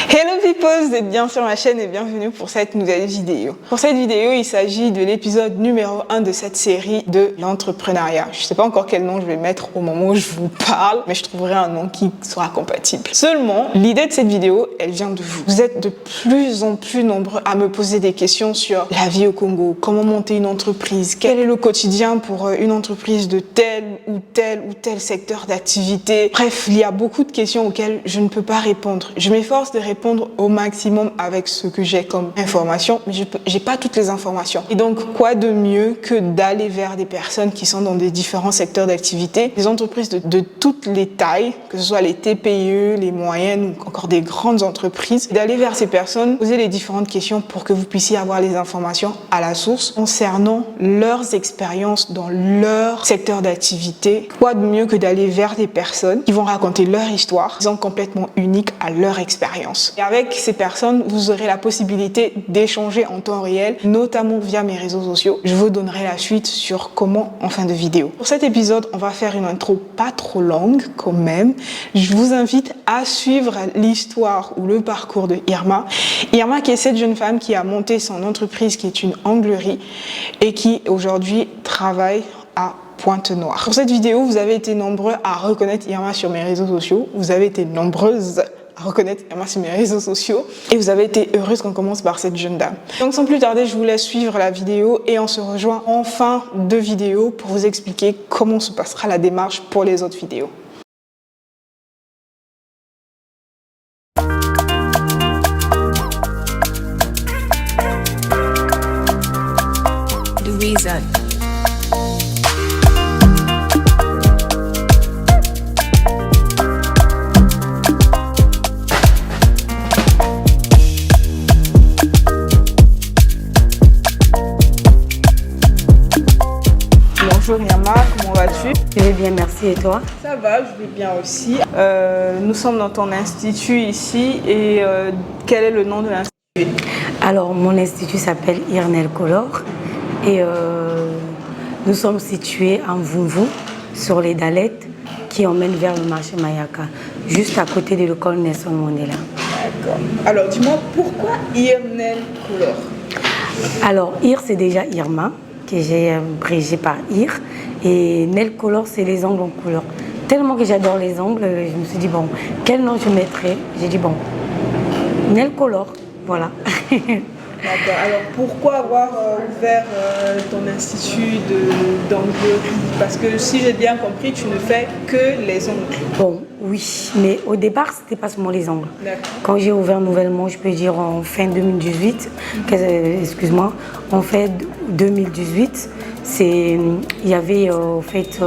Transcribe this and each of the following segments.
Hello people, vous êtes bien sur ma chaîne et bienvenue pour cette nouvelle vidéo. Pour cette vidéo, il s'agit de l'épisode numéro 1 de cette série de l'entrepreneuriat. Je ne sais pas encore quel nom je vais mettre au moment où je vous parle, mais je trouverai un nom qui sera compatible. Seulement, l'idée de cette vidéo, elle vient de vous. Vous êtes de plus en plus nombreux à me poser des questions sur la vie au Congo, comment monter une entreprise, quel est le quotidien pour une entreprise de tel ou tel secteur d'activité. Bref, il y a beaucoup de questions auxquelles je ne peux pas répondre. Je m'efforce de répondre au maximum avec ce que j'ai comme information, mais je n'ai pas toutes les informations. Et donc, quoi de mieux que d'aller vers des personnes qui sont dans des différents secteurs d'activité, des entreprises de toutes les tailles, que ce soit les TPE, les moyennes ou encore des grandes entreprises, d'aller vers ces personnes, poser les différentes questions pour que vous puissiez avoir les informations à la source concernant leurs expériences dans leur secteur d'activité. Quoi de mieux que d'aller vers des personnes qui vont raconter leur histoire, qui sont complètement uniques à leur expérience. Et avec ces personnes, vous aurez la possibilité d'échanger en temps réel, notamment via mes réseaux sociaux. Je vous donnerai la suite sur comment en fin de vidéo. Pour cet épisode, on va faire une intro pas trop longue quand même. Je vous invite à suivre l'histoire ou le parcours de Irma. Irma qui est cette jeune femme qui a monté son entreprise qui est une anglerie et qui aujourd'hui travaille à Pointe-Noire. Pour cette vidéo, vous avez été nombreux à reconnaître Irma sur mes réseaux sociaux. Vous avez été nombreuses à reconnaître Irma sur mes réseaux sociaux et vous avez été heureuse qu'on commence par cette jeune dame. Donc sans plus tarder, je vous laisse suivre la vidéo et on se rejoint en fin de vidéo pour vous expliquer comment se passera la démarche pour les autres vidéos. Louisa. Bonjour Irma, comment vas-tu? Je vais bien, merci. Et toi? Ça va, je vais bien aussi. Nous sommes dans ton institut ici et quel est le nom de l'institut? Alors, mon institut s'appelle Irnel Color et nous sommes situés en Vunvu, sur les Dallettes qui emmènent vers le marché Mayaka, juste à côté de l'école Nelson Mandela. D'accord. Alors, dis-moi, pourquoi Irnel Color? Alors, Ir, c'est déjà Irma, que j'ai abrégé par Ir, et Nel Color, c'est les ongles en couleur. Tellement que j'adore les ongles, je me suis dit, bon, quel nom je mettrais? J'ai dit, bon, Nel Color, voilà. D'accord. Alors, pourquoi avoir ouvert ton institut d'anglerie? Parce que si j'ai bien compris, tu ne fais que les ongles. Bon, oui, mais au départ, c'était pas seulement les ongles. Quand j'ai ouvert nouvellement, je peux dire en fin 2018, excuse-moi, en fin 2018, il y avait en fait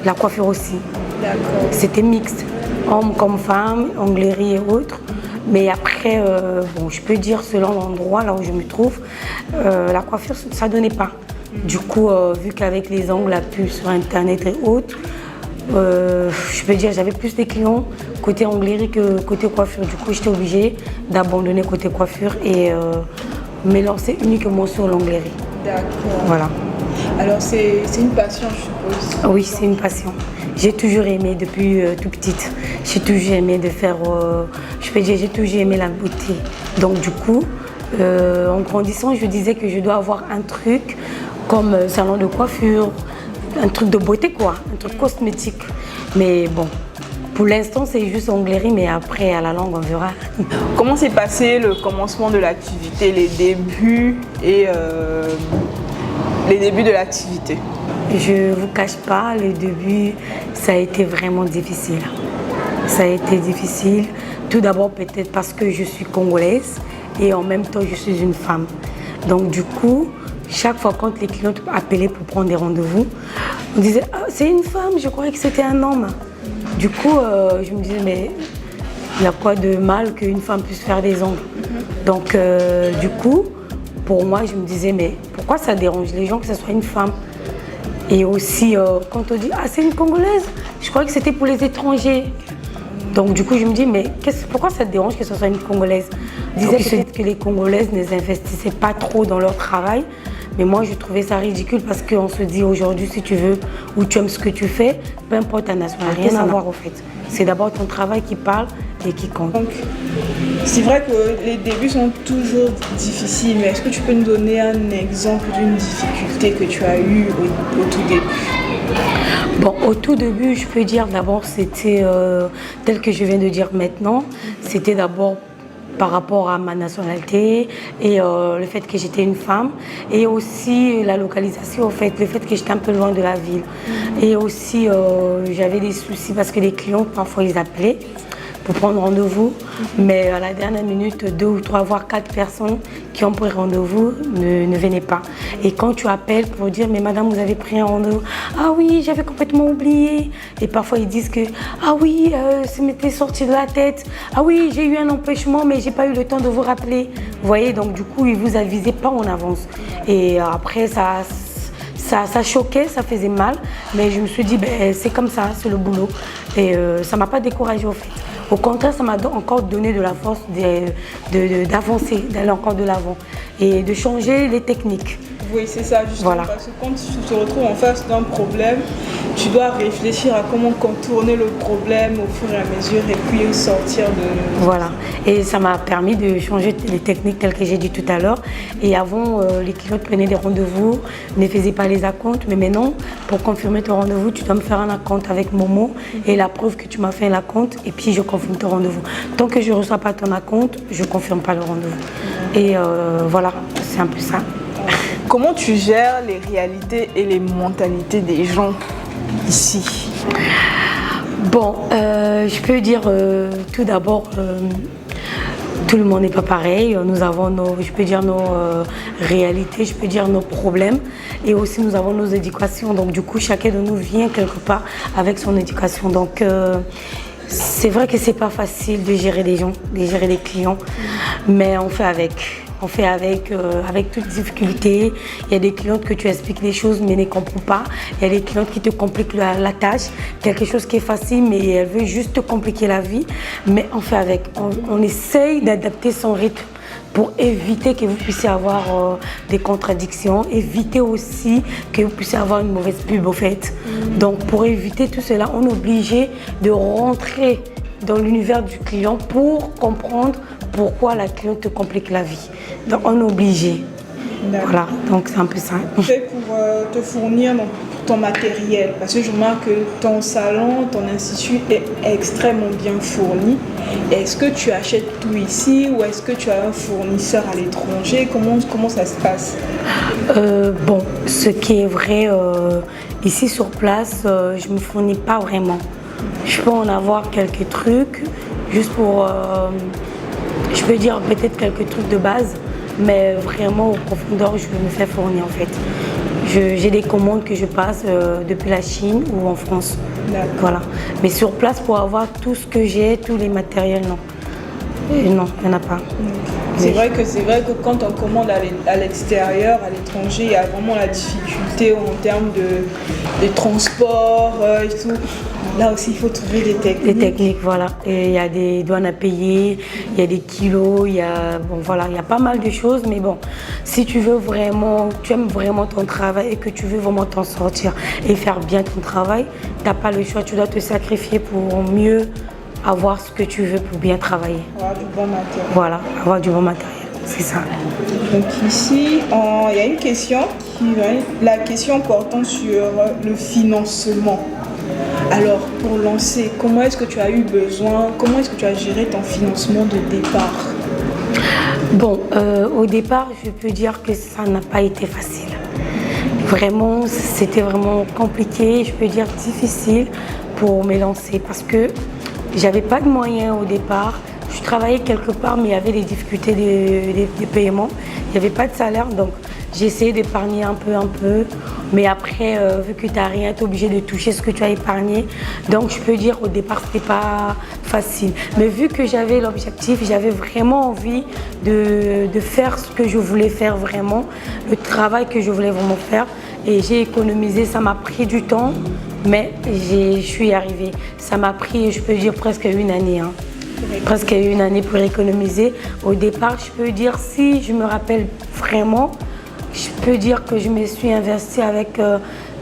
la coiffure aussi. D'accord. C'était mixte, hommes comme femmes, onglerie et autres. Mais après, bon, je peux dire selon l'endroit là où je me trouve, la coiffure, ça donnait pas. Du coup, vu qu'avec les ongles, la pub sur Internet et autres, je peux dire j'avais plus de clients côté onglerie que côté coiffure. Du coup, j'étais obligée d'abandonner côté coiffure et me lancer uniquement sur l'onglerie. D'accord. Voilà. Alors, c'est une passion, je suppose? Oui, c'est une passion. J'ai toujours aimé depuis tout petite. J'ai toujours aimé de faire, je peux dire, j'ai toujours aimé la beauté. Donc du coup, en grandissant, je disais que je dois avoir un truc comme salon de coiffure, un truc de beauté quoi, un truc cosmétique. Mais bon, pour l'instant, c'est juste onglerie, mais après, à la longue, on verra. Comment s'est passé le commencement de l'activité, les débuts et les débuts de l'activité? Je ne vous cache pas, le début, ça a été vraiment difficile. Ça a été difficile, tout d'abord peut-être parce que je suis congolaise et en même temps je suis une femme. Donc du coup, chaque fois quand les clients appelaient pour prendre des rendez-vous, on disait ah, c'est une femme, je croyais que c'était un homme. Du coup, je me disais mais il y a quoi de mal qu'une femme puisse faire des ongles? Donc du coup, pour moi, je me disais mais pourquoi ça dérange les gens que ce soit une femme? Et aussi, quand on dit « Ah, c'est une Congolaise », je croyais que c'était pour les étrangers. Donc du coup, je me dis « Mais pourquoi ça te dérange que ce soit une Congolaise ?» On disait que les Congolaises ne s'investissaient pas trop dans leur travail. Mais moi, je trouvais ça ridicule parce qu'on se dit aujourd'hui, si tu veux ou tu aimes ce que tu fais, peu importe ta nationalité, rien à voir au fait. C'est d'abord ton travail qui parle qualité qui compte. Donc, c'est vrai que les débuts sont toujours difficiles, mais est-ce que tu peux nous donner un exemple d'une difficulté que tu as eue au tout début? Bon, au tout début, je peux dire d'abord, c'était tel que je viens de dire maintenant, c'était d'abord par rapport à ma nationalité et le fait que j'étais une femme et aussi la localisation, en fait, le fait que j'étais un peu loin de la ville. Et aussi, j'avais des soucis parce que les clients, parfois, ils appelaient pour prendre rendez-vous, mais à la dernière minute, 2 ou 3, voire 4 personnes qui ont pris rendez-vous ne venaient pas. Et quand tu appelles pour dire, mais madame, vous avez pris un rendez-vous, ah oui, j'avais complètement oublié. Et parfois ils disent que, ah oui, ça m'était sorti de la tête, ah oui, j'ai eu un empêchement, mais j'ai pas eu le temps de vous rappeler. Vous voyez, donc du coup, ils vous avisaient pas en avance. Et après, ça choquait, ça faisait mal, mais je me suis dit, ben, c'est comme ça, c'est le boulot. Et ça m'a pas découragée au fait. Au contraire, ça m'a encore donné de la force d'avancer, d'aller encore de l'avant et de changer les techniques. Oui, c'est ça, justement, voilà. Parce que quand tu te retrouves en face d'un problème, tu dois réfléchir à comment contourner le problème au fur et à mesure et puis sortir de... Voilà, et ça m'a permis de changer les techniques telles que j'ai dit tout à l'heure. Et avant, les clients prenaient des rendez-vous, ne faisaient pas les acomptes, mais maintenant, pour confirmer ton rendez-vous, tu dois me faire un acompte avec Momo et la preuve que tu m'as fait un acompte et puis je confirme ton rendez-vous. Tant que je ne reçois pas ton acompte, je ne confirme pas le rendez-vous. Et voilà, c'est un peu ça. Comment tu gères les réalités et les mentalités des gens ici? Bon, je peux dire tout d'abord, tout le monde n'est pas pareil. Nous avons nos réalités, je peux dire nos problèmes. Et aussi nous avons nos éducations. Donc du coup, chacun de nous vient quelque part avec son éducation. Donc c'est vrai que c'est pas facile de gérer des gens, de gérer des clients, mais on fait avec. On fait avec toutes difficultés. Il y a des clientes que tu expliques des choses mais ne comprends pas. Il y a des clientes qui te compliquent la tâche. Quelque chose qui est facile mais elle veut juste te compliquer la vie. Mais on fait avec. On essaye d'adapter son rythme pour éviter que vous puissiez avoir des contradictions, éviter aussi que vous puissiez avoir une mauvaise pub au fait. Donc pour éviter tout cela, on est obligé de rentrer dans l'univers du client pour comprendre pourquoi la cliente te complique la vie. Donc on est obligé. Voilà, donc c'est un peu ça. Fait pour te fournir pour ton matériel, parce que je remarque que ton salon, ton institut est extrêmement bien fourni. Est-ce que tu achètes tout ici ou est-ce que tu as un fournisseur à l'étranger? Comment ça se passe? Bon, ce qui est vrai, ici sur place, je ne me fournis pas vraiment. Je peux en avoir quelques trucs, juste pour, je peux dire peut-être quelques trucs de base, mais vraiment au profondeur, je me fais fournir en fait. J'ai des commandes que je passe depuis la Chine ou en France. Voilà. Mais sur place, pour avoir tout ce que j'ai, tous les matériels, non. Non, il n'y en a pas. C'est vrai que quand on commande à l'extérieur, à l'étranger, il y a vraiment la difficulté en termes de transport et tout. Là aussi, il faut trouver des techniques. Des techniques, voilà. Et il y a des douanes à payer, il y a des kilos, il y a pas mal de choses. Mais bon, si tu veux vraiment, tu aimes vraiment ton travail et que tu veux vraiment t'en sortir et faire bien ton travail, tu n'as pas le choix, tu dois te sacrifier pour mieux avoir ce que tu veux pour bien travailler. Avoir du bon matériel. Voilà, avoir du bon matériel, c'est ça. Donc ici, il y a une question, la question portant sur le financement. Alors, pour lancer, comment est-ce que tu as eu besoin, comment est-ce que tu as géré ton financement de départ? Bon, au départ, je peux dire que ça n'a pas été facile. Vraiment, c'était vraiment compliqué, je peux dire difficile pour me lancer parce que j'avais pas de moyens au départ. Je travaillais quelque part, mais il y avait des difficultés de paiement. Il n'y avait pas de salaire, donc j'ai essayé d'épargner un peu. Mais après, vu que tu n'as rien, tu es obligé de toucher ce que tu as épargné. Donc je peux dire au départ, ce n'était pas facile. Mais vu que j'avais l'objectif, j'avais vraiment envie de faire ce que je voulais faire vraiment, le travail que je voulais vraiment faire. Et j'ai économisé, ça m'a pris du temps, mais je suis arrivée. Ça m'a pris, je peux dire, presque une année. Presque une année pour économiser. Au départ, je peux dire, si je me rappelle vraiment, je peux dire que je me suis investie avec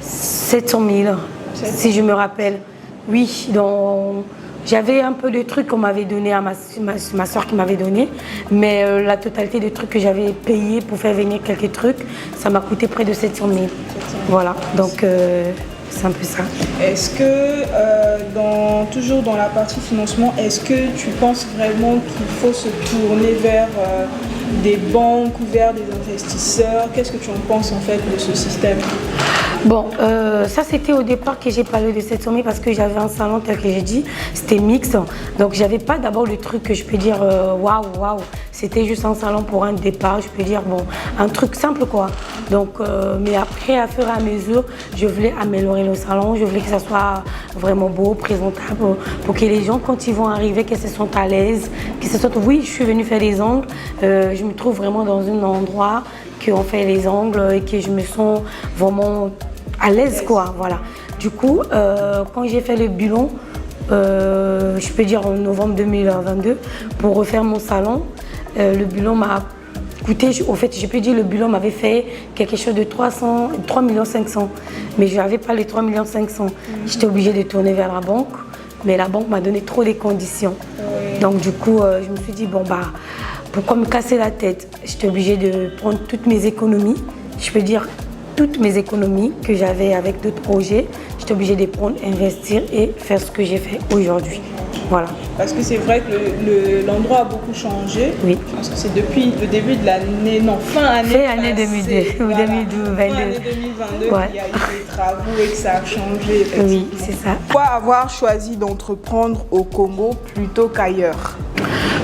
700 000, si je me rappelle. Oui, J'avais un peu de trucs qu'on m'avait donné à ma soeur qui m'avait donné, mais la totalité des trucs que j'avais payé pour faire venir quelques trucs, ça m'a coûté près de 700 000. Voilà, donc c'est un peu ça. Est-ce que, toujours dans la partie financement, est-ce que tu penses vraiment qu'il faut se tourner vers des banques ou vers des investisseurs? Qu'est-ce que tu en penses en fait de ce système? Bon, ça c'était au départ que j'ai parlé de cette somme parce que j'avais un salon tel que j'ai dit, c'était mixte. Donc j'avais pas d'abord le truc que je peux dire waouh. C'était juste un salon pour un départ, je peux dire bon, un truc simple quoi. Donc, mais après, à fur et à mesure, je voulais améliorer le salon, je voulais que ça soit vraiment beau, présentable, pour que les gens quand ils vont arriver, qu'ils se sentent à l'aise, qu'ils se sentent, oui, je suis venue faire des ongles, je me trouve vraiment dans un endroit qu'on fait les ongles et que je me sens vraiment à l'aise quoi, voilà. Du coup, quand j'ai fait le bilan, je peux dire en novembre 2022, pour refaire mon salon, le bilan m'a coûté, au fait, je peux dire le bilan m'avait fait quelque chose de 3 500 000, mais je n'avais pas les 3 500 000. J'étais obligée de tourner vers la banque, mais la banque m'a donné trop des conditions. Donc du coup, je me suis dit, bon bah, pourquoi me casser la tête? J'étais obligée de prendre toutes mes économies, je peux dire toutes mes économies que j'avais avec d'autres projets, j'étais obligée de prendre, investir et faire ce que j'ai fait aujourd'hui. Voilà. Parce que c'est vrai que l'endroit a beaucoup changé. Oui. Je pense que c'est depuis le début de l'année, non, fin année 2022 ou 2022. Fin année 2022, Ouais. il y a eu des travaux et que ça a changé. Oui, c'est ça. Pourquoi avoir choisi d'entreprendre au Congo plutôt qu'ailleurs?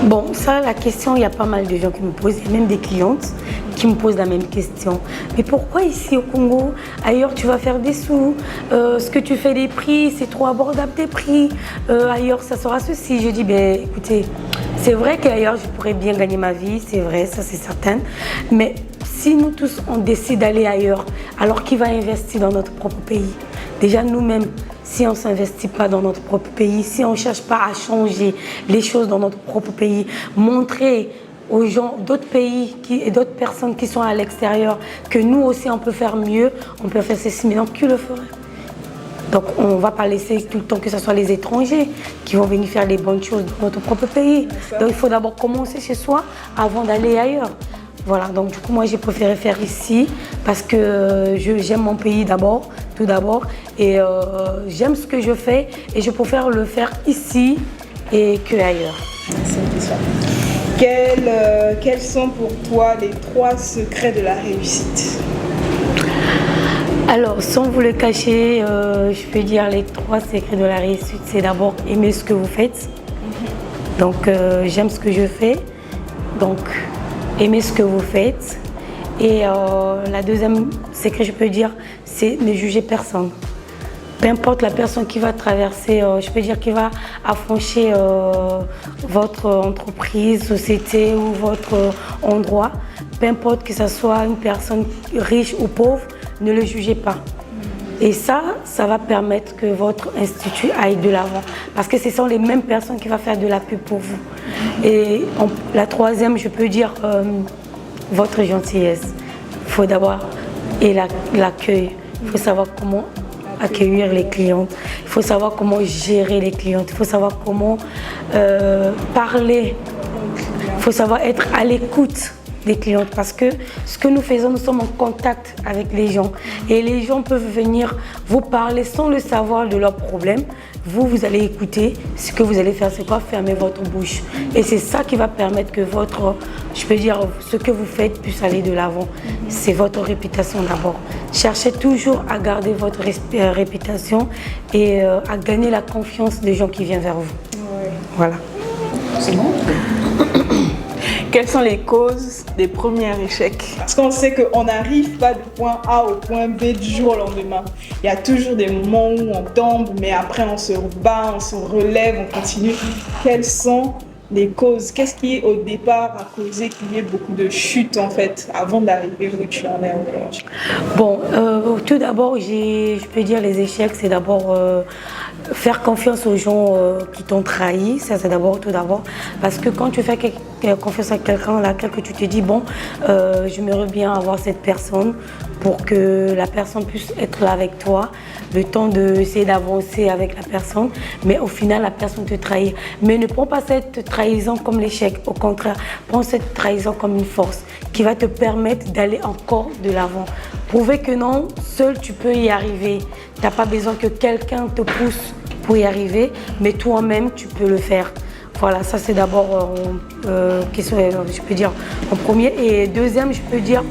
Bon, ça, la question, il y a pas mal de gens qui me posent, et même des clientes qui me posent la même question. Mais pourquoi ici au Congo? Ailleurs, tu vas faire des sous. Ce que tu fais des prix, c'est trop abordable tes prix. Ailleurs, ça sera ceci. Je dis, ben, écoutez, c'est vrai qu'ailleurs, je pourrais bien gagner ma vie, c'est vrai, ça c'est certain. Mais si nous tous, on décide d'aller ailleurs, alors qui va investir dans notre propre pays? Déjà, nous-mêmes, si on ne s'investit pas dans notre propre pays, si on ne cherche pas à changer les choses dans notre propre pays, montrer aux gens d'autres pays et d'autres personnes qui sont à l'extérieur que nous aussi on peut faire mieux, on peut faire ceci, mais donc qui le ferait? Donc on ne va pas laisser tout le temps que ce soit les étrangers qui vont venir faire les bonnes choses dans notre propre pays. Donc il faut d'abord commencer chez soi avant d'aller ailleurs. Voilà, donc du coup moi j'ai préféré faire ici parce que j'aime mon pays d'abord, tout d'abord, et j'aime ce que je fais et je préfère le faire ici et que ailleurs. Quels sont pour toi les 3 secrets de la réussite? Alors, sans vous le cacher, je peux dire les 3 secrets de la réussite, c'est d'abord aimer ce que vous faites. Donc, j'aime ce que je fais. Donc, aimer ce que vous faites. Et la deuxième secret, je peux dire, c'est ne juger personne. Peu importe la personne qui va traverser, je peux dire qui va affranchir votre entreprise, société ou votre endroit, peu importe que ce soit une personne riche ou pauvre, ne le jugez pas. Et ça va permettre que votre institut aille de l'avant. Parce que ce sont les mêmes personnes qui vont faire de la pub pour vous. Et la troisième, je peux dire, votre gentillesse. Il faut d'abord l'accueil. Il faut savoir comment accueillir les clientes. Il faut savoir comment gérer les clientes. Il faut savoir comment parler. Il faut savoir être à l'écoute des clientes parce que ce que nous faisons, nous sommes en contact avec les gens et les gens peuvent venir vous parler sans le savoir de leurs problèmes. Vous allez écouter. Ce que vous allez faire, c'est quoi? Fermer votre bouche. Et c'est ça qui va permettre que je peux dire, ce que vous faites puisse aller de l'avant. C'est votre réputation d'abord. Cherchez toujours à garder votre réputation et à gagner la confiance des gens qui viennent vers vous. Ouais. Voilà. C'est bon. Quelles sont les causes des premiers échecs? Parce qu'on sait qu'on n'arrive pas du point A au point B du jour au lendemain. Il y a toujours des moments où on tombe, mais après on se rebat, on se relève, on continue. Quelles sont les causes? Qu'est-ce qui au départ a causé qu'il y ait beaucoup de chutes en fait avant d'arriver où tu en es aujourd'hui? Bon, tout d'abord, je peux dire les échecs, c'est d'abord faire confiance aux gens qui t'ont trahi, ça c'est tout d'abord. Parce que quand tu fais confiance à quelqu'un, laquelle que tu te dis, bon, j'aimerais bien avoir cette personne pour que la personne puisse être là avec toi, le temps d'essayer d'avancer avec la personne, mais au final, la personne te trahit. Mais ne prends pas cette trahison comme l'échec, au contraire, prends cette trahison comme une force qui va te permettre d'aller encore de l'avant. Prouver que non, seul tu peux y arriver. Tu n'as pas besoin que quelqu'un te pousse pour y arriver, mais toi-même, tu peux le faire. Voilà, ça c'est d'abord, je peux dire, en premier. Et deuxième, je peux dire,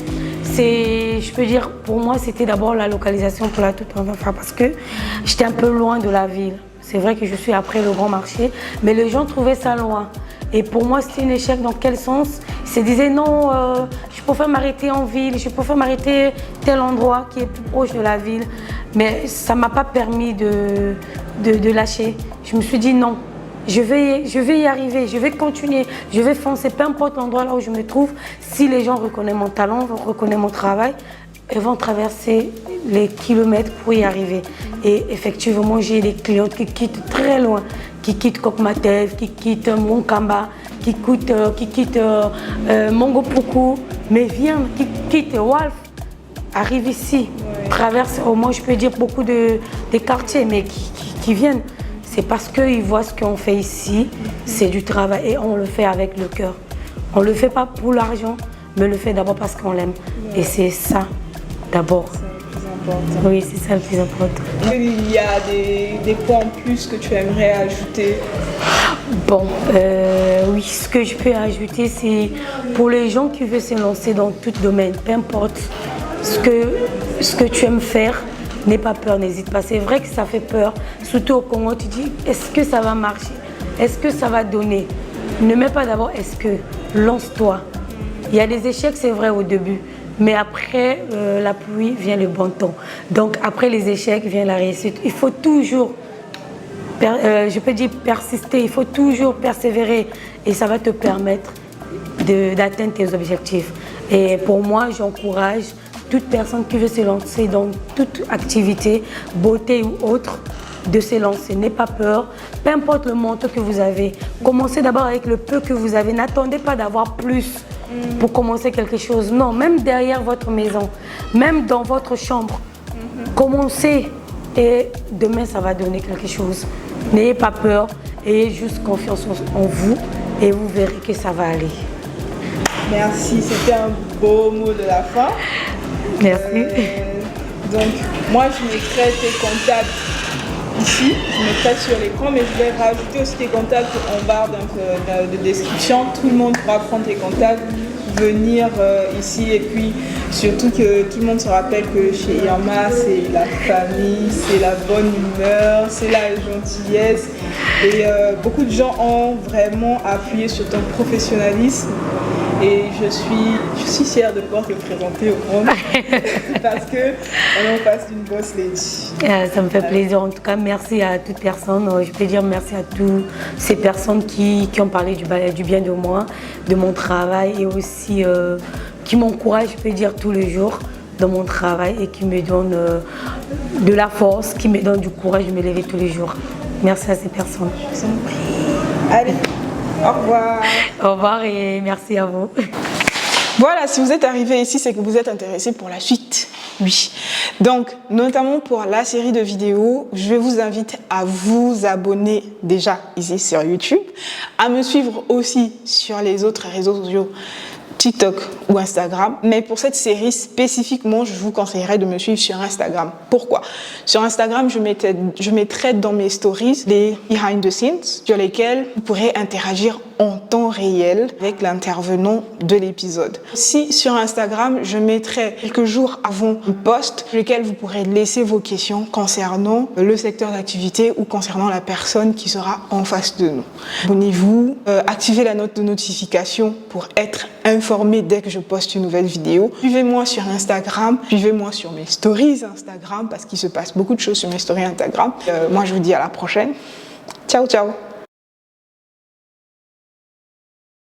pour moi, c'était d'abord la localisation pour la toute enfant parce que j'étais un peu loin de la ville. C'est vrai que je suis après le grand marché, mais les gens trouvaient ça loin. Et pour moi, c'était un échec dans quel sens? Ils se disaient non, je préfère m'arrêter en ville, je préfère m'arrêter tel endroit qui est plus proche de la ville. Mais ça ne m'a pas permis de lâcher. Je me suis dit non, je vais y arriver, je vais continuer, je vais foncer, peu importe l'endroit là où je me trouve. Si les gens reconnaissent mon talent, reconnaissent mon travail, ils vont traverser les kilomètres pour y arriver. Et effectivement, j'ai des clients qui quittent très loin, qui quittent Kokmatev, qui quittent Monkamba, qui quittent Mongopuku, mais viennent, qui quittent Walf, arrivent ici, traversent, au moins je peux dire beaucoup des quartiers, mais qui viennent. C'est parce qu'ils voient ce qu'on fait ici, c'est du travail et on le fait avec le cœur. On ne le fait pas pour l'argent, mais on le fait d'abord parce qu'on l'aime. Et c'est ça, d'abord. Oui, c'est ça le plus important. Il y a des points en plus que tu aimerais ajouter? Bon, oui, ce que je peux ajouter, c'est pour les gens qui veulent se lancer dans tout domaine, peu importe ce que tu aimes faire, n'aie pas peur, n'hésite pas. C'est vrai que ça fait peur, surtout au Congo, tu dis, est-ce que ça va marcher? Est-ce que ça va donner? Ne mets pas d'abord est-ce que, lance-toi. Il y a des échecs, c'est vrai, au début. Mais après la pluie vient le bon temps. Donc après les échecs vient la réussite. Il faut toujours, je peux dire persister, il faut toujours persévérer et ça va te permettre d'atteindre tes objectifs. Et pour moi, j'encourage toute personne qui veut se lancer dans toute activité, beauté ou autre, de se lancer. N'ayez pas peur, peu importe le montant que vous avez. Commencez d'abord avec le peu que vous avez. N'attendez pas d'avoir plus pour commencer quelque chose. Non, même derrière votre maison, même dans votre chambre, commencez et demain ça va donner quelque chose. N'ayez pas peur, ayez juste confiance en vous et vous verrez que ça va aller. Merci, c'était un beau mot de la fin. Merci. Donc, moi je mettrai tes contacts ici, je mettrai sur l'écran, mais je vais rajouter aussi tes contacts en barre de description. Tout le monde pourra prendre tes contacts, venir ici et puis surtout que tout le monde se rappelle que chez Irma, c'est la famille, c'est la bonne humeur, c'est la gentillesse. Et beaucoup de gens ont vraiment appuyé sur ton professionnalisme. Et je suis fière de pouvoir te présenter au monde parce qu'on est en face d'une boss lady. Ça me fait plaisir. En tout cas, merci à toute personne. Je peux dire merci à toutes ces personnes qui ont parlé du bien de moi, de mon travail et aussi qui m'encouragent, je peux dire, tous les jours dans mon travail et qui me donnent de la force, qui me donnent du courage de me lever tous les jours. Merci à ces personnes. Je vous en prie. Allez. Au revoir. Au revoir et merci à vous. Voilà, si vous êtes arrivé ici, c'est que vous êtes intéressé pour la suite. Oui. Donc, notamment pour la série de vidéos, je vous invite à vous abonner déjà ici sur YouTube, à me suivre aussi sur les autres réseaux sociaux, TikTok ou Instagram. Mais pour cette série spécifiquement, je vous conseillerais de me suivre sur Instagram. Pourquoi? Sur Instagram, je mettrai dans mes stories les behind the scenes sur lesquels vous pourrez interagir en temps réel avec l'intervenant de l'épisode. Si sur Instagram, je mettrai quelques jours avant un post sur lequel vous pourrez laisser vos questions concernant le secteur d'activité ou concernant la personne qui sera en face de nous. Abonnez-vous, activez la note de notification pour être informé dès que je poste une nouvelle vidéo. Suivez-moi sur Instagram, suivez-moi sur mes stories Instagram parce qu'il se passe beaucoup de choses sur mes stories Instagram. Moi, je vous dis à la prochaine. Ciao, ciao!